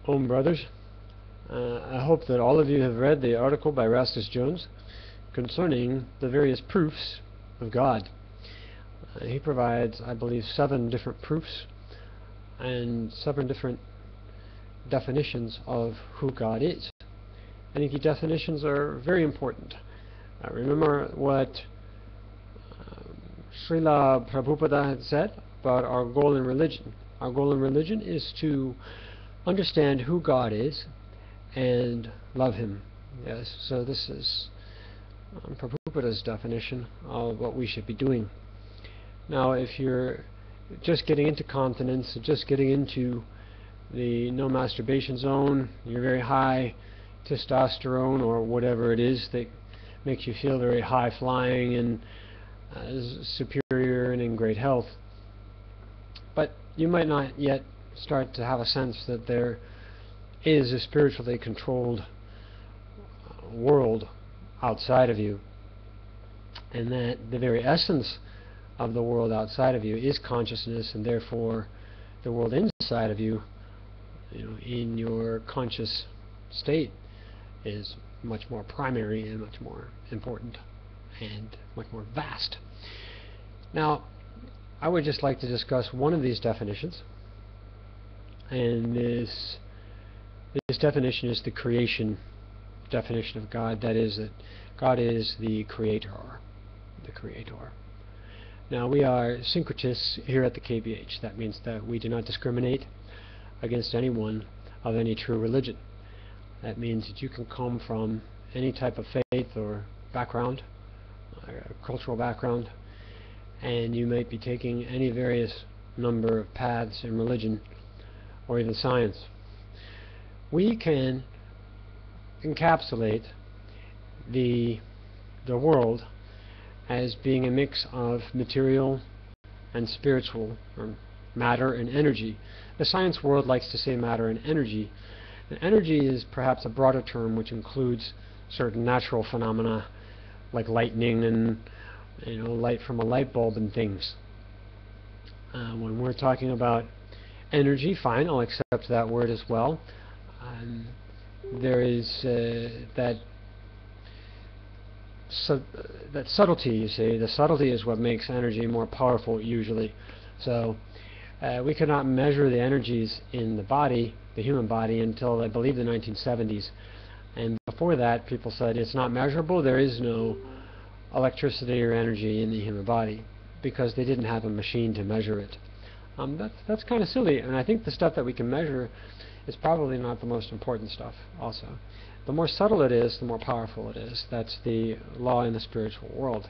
Brothers, I hope that all of you have read the article by Rastus Jones concerning the various proofs of God. He provides, I believe, 7 different proofs and 7 different definitions of who God is. I think the definitions are very important. Remember what Srila Prabhupada had said about our goal in religion. Our goal in religion is to understand who God is and love Him. Yes, so this is Prabhupada's definition of what we should be doing. Now, if you're just getting into continence, just getting into the no masturbation zone, you're very high testosterone or whatever it is that makes you feel very high flying and superior and in great health, but you might not yet start to have a sense that there is a spiritually controlled world outside of you, and that the very essence of the world outside of you is consciousness, and therefore the world inside of you, in your conscious state, is much more primary and much more important and much more vast. Now, I would just like to discuss one of these definitions, and this definition is the creation definition of God. That is, that God is the creator. The creator. Now, we are syncretists here at the KBH. That means that we do not discriminate against anyone of any true religion. That means that you can come from any type of faith or background, cultural background, and you might be taking any various number of paths in religion or even science. We can encapsulate the world as being a mix of material and spiritual, or matter and energy. The science world likes to say matter and energy. And energy is perhaps a broader term which includes certain natural phenomena like lightning and light from a light bulb and things. When we're talking about energy, fine, I'll accept that word as well. There is that subtlety, you see. The subtlety is what makes energy more powerful usually. So we could not measure the energies in the body, the human body, until I believe the 1970s. And before that, people said it's not measurable. There is no electricity or energy in the human body because they didn't have a machine to measure it. That's kind of silly, and I think the stuff that we can measure is probably not the most important stuff also. The more subtle it is, the more powerful it is. That's the law in the spiritual world.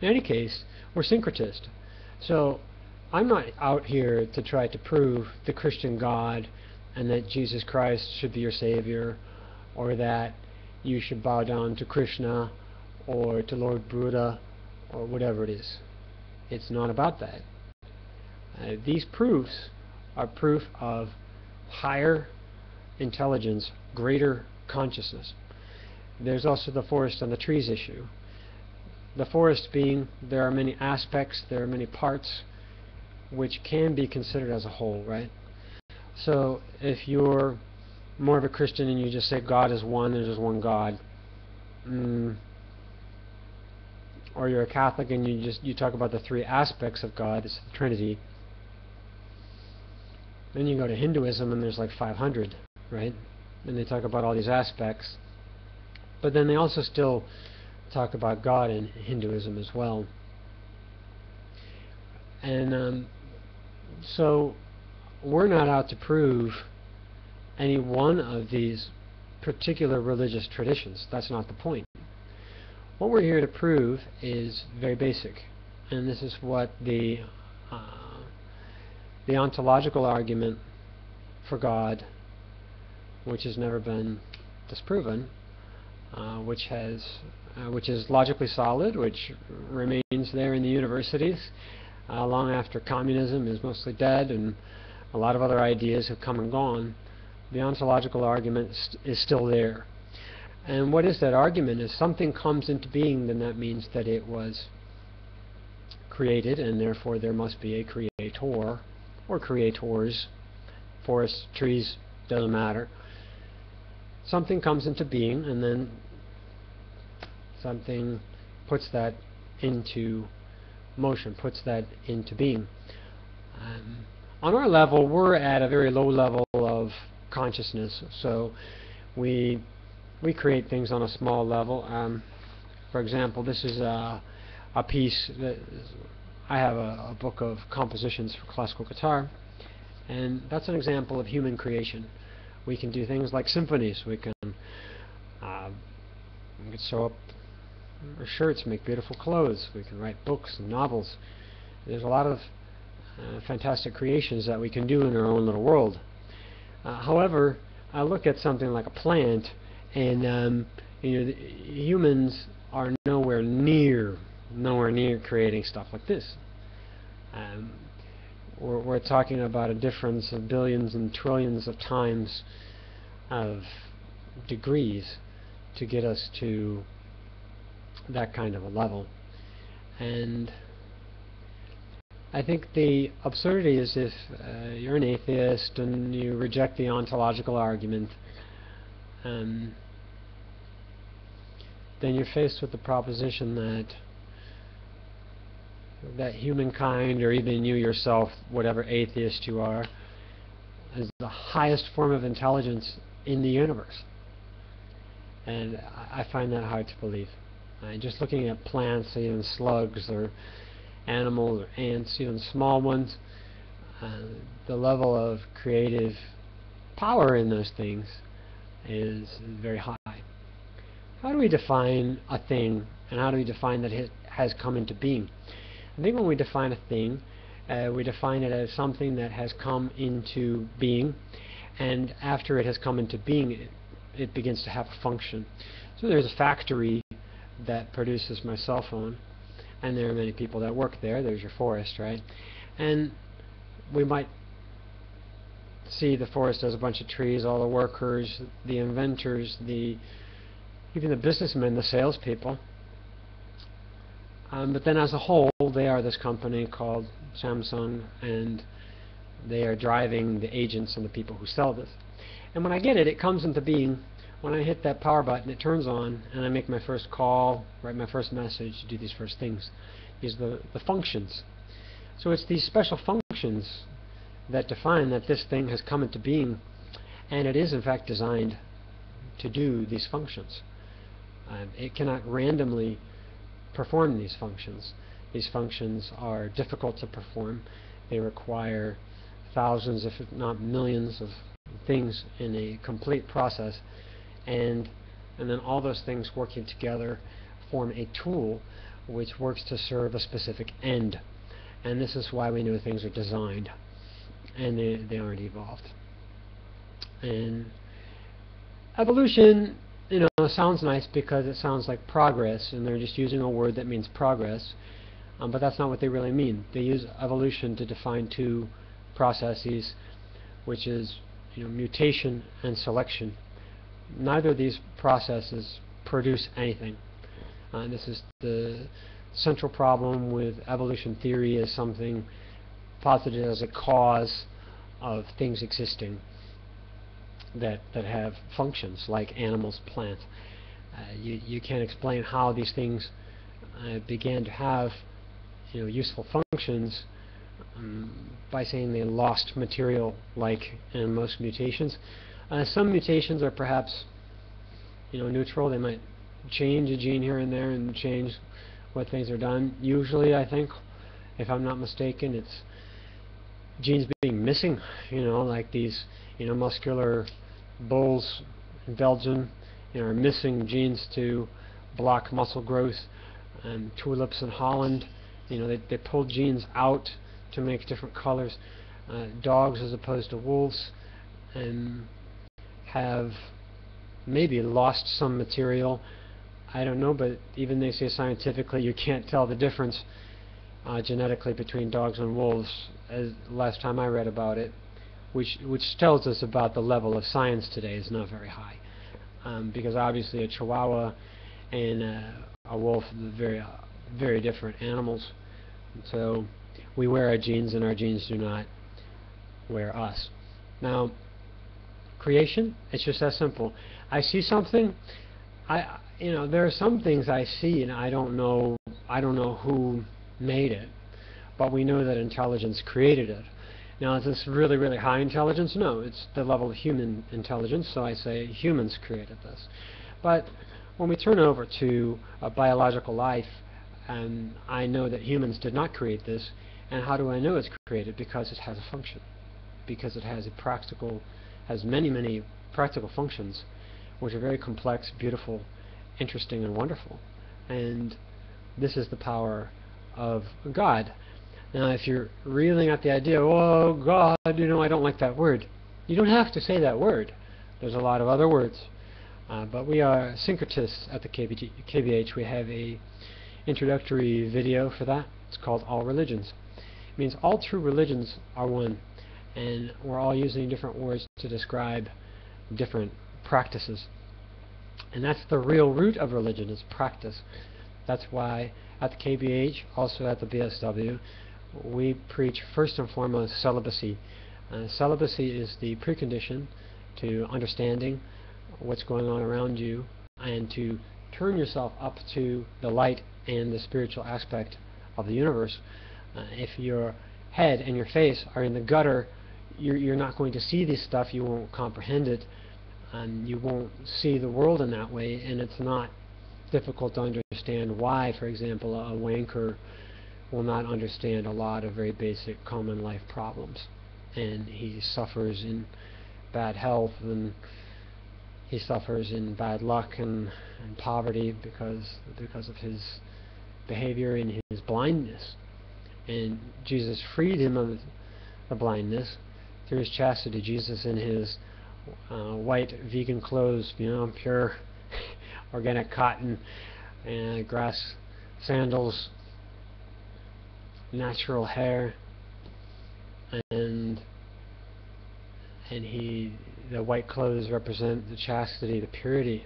In any case, we're syncretist. So I'm not out here to try to prove the Christian God and that Jesus Christ should be your Savior, or that you should bow down to Krishna or to Lord Buddha or whatever it is. It's not about that. These proofs are proof of higher intelligence, greater consciousness. There's also the forest and the trees issue. The forest being, there are many aspects, there are many parts which can be considered as a whole, right? So if you're more of a Christian and you just say God is one, there's just one God, or you're a Catholic and you talk about the 3 aspects of God, it's the Trinity. Then you go to Hinduism and there's like 500, right? And they talk about all these aspects, but then they also still talk about God in Hinduism as well. And so we're not out to prove any one of these particular religious traditions. That's not the point. What we're here to prove is very basic, and this is what the ontological argument for God, which has never been disproven, which is logically solid, which remains there in the universities long after communism is mostly dead and a lot of other ideas have come and gone. The ontological argument is still there. And what is that argument? If something comes into being, then that means that it was created, and therefore there must be a creator or creators forests, trees, doesn't matter. Something comes into being, and then something puts that into motion, puts that into being. On our level, we're at a very low level of consciousness, so we create things on a small level. For example, this is a piece that I have a book of compositions for classical guitar, and that's an example of human creation. We can do things like symphonies. We can sew up our shirts, make beautiful clothes. We can write books and novels. There's a lot of fantastic creations that we can do in our own little world. However, I look at something like a plant, and humans are nowhere near creating stuff like this. We're talking about a difference of billions and trillions of times of degrees to get us to that kind of a level. And I think the absurdity is, if you're an atheist and you reject the ontological argument, then you're faced with the proposition that humankind, or even you yourself, whatever atheist you are, is the highest form of intelligence in the universe. And I find that hard to believe. Just looking at plants, even slugs or animals or ants, even small ones, the level of creative power in those things is very high. How do we define a thing, and how do we define that it has come into being? I think when we define a thing, we define it as something that has come into being, and after it has come into being, it begins to have a function. So there's a factory that produces my cell phone, and there are many people that work there. There's your forest, right? And we might see the forest as a bunch of trees, all the workers, the inventors, even the businessmen, the salespeople. But then as a whole, they are this company called Samsung, and they are driving the agents and the people who sell this. And when I get it, it comes into being. When I hit that power button, it turns on, and I make my first call, write my first message, do these first things. These are the functions. So it's these special functions that define that this thing has come into being, and it is in fact designed to do these functions. It cannot randomly perform these functions. These functions are difficult to perform. They require thousands, if not millions, of things in a complete process, and then all those things working together form a tool which works to serve a specific end. And this is why we know things are designed and they aren't evolved. And evolution, sounds nice because it sounds like progress, and they're just using a word that means progress, but that's not what they really mean. They use evolution to define two processes, which is mutation and selection. Neither of these processes produce anything. This is the central problem with evolution theory, is something posited as a cause of things existing that have functions, like animals, plants. You can't explain how these things began to have useful functions by saying they lost material, like in most mutations. Some mutations are perhaps neutral. They might change a gene here and there and change what things are done. Usually, I think, if I'm not mistaken, it's genes being missing, like these muscular bulls in Belgium are missing genes to block muscle growth, and tulips in Holland, they pull genes out to make different colors. Dogs, as opposed to wolves, have maybe lost some material. I don't know, but even they say scientifically you can't tell the difference genetically between dogs and wolves, as last time I read about it, which tells us about the level of science today is not very high, because obviously a Chihuahua and a wolf are very, very different animals. So we wear our genes, and our genes do not wear us. Now, creation, it's just that simple. I see something, there are some things I see and I don't know who made it, but we know that intelligence created it. Now, is this really, really high intelligence? No, it's the level of human intelligence, so I say humans created this. But when we turn over to biological life, and I know that humans did not create this, and how do I know it's created? Because it has a function. Because it has many, many practical functions, which are very complex, beautiful, interesting, and wonderful. And this is the power of God. Now, if you're reeling at the idea, oh, God, I don't like that word. You don't have to say that word. There's a lot of other words. But we are syncretists at the KBH. We have a introductory video for that. It's called All Religions. It means all true religions are one. And we're all using different words to describe different practices. And that's the real root of religion, is practice. That's why at the KBH, also at the BSW, we preach first and foremost celibacy. Celibacy is the precondition to understanding what's going on around you and to turn yourself up to the light and the spiritual aspect of the universe. If your head and your face are in the gutter, you're not going to see this stuff, you won't comprehend it, and you won't see the world in that way, and it's not difficult to understand why, for example, a wanker will not understand a lot of very basic common life problems, and he suffers in bad health, and he suffers in bad luck and poverty because of his behavior and his blindness. And Jesus freed him of the blindness through his chastity. Jesus in his white vegan clothes, pure organic cotton and grass sandals, natural hair, and the white clothes represent the chastity, the purity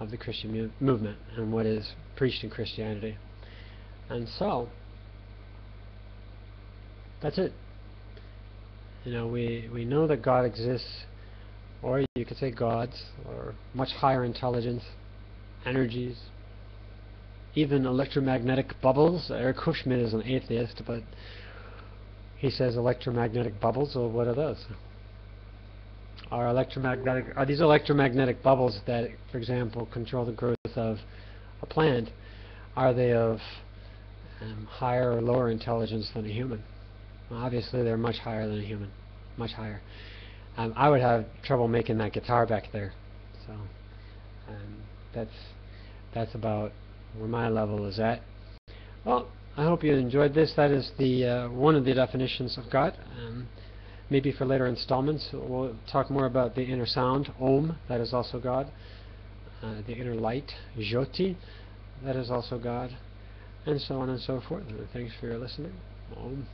of the Christian movement and what is preached in Christianity. And so that's it. We know that God exists, or you could say gods, or much higher intelligence, energies, even electromagnetic bubbles. Eric Hushman is an atheist, but he says electromagnetic bubbles. Well, what are those? Are these electromagnetic bubbles that, for example, control the growth of a plant, are they of higher or lower intelligence than a human? Well, obviously they're much higher than a human, much higher. I would have trouble making that guitar back there, so that's about where my level is at. Well, I hope you enjoyed this. That is the one of the definitions of God. Maybe for later installments we'll talk more about the inner sound, Om, that is also God. The inner light, Jyoti, that is also God, and so on and so forth. Thanks for your listening. Om.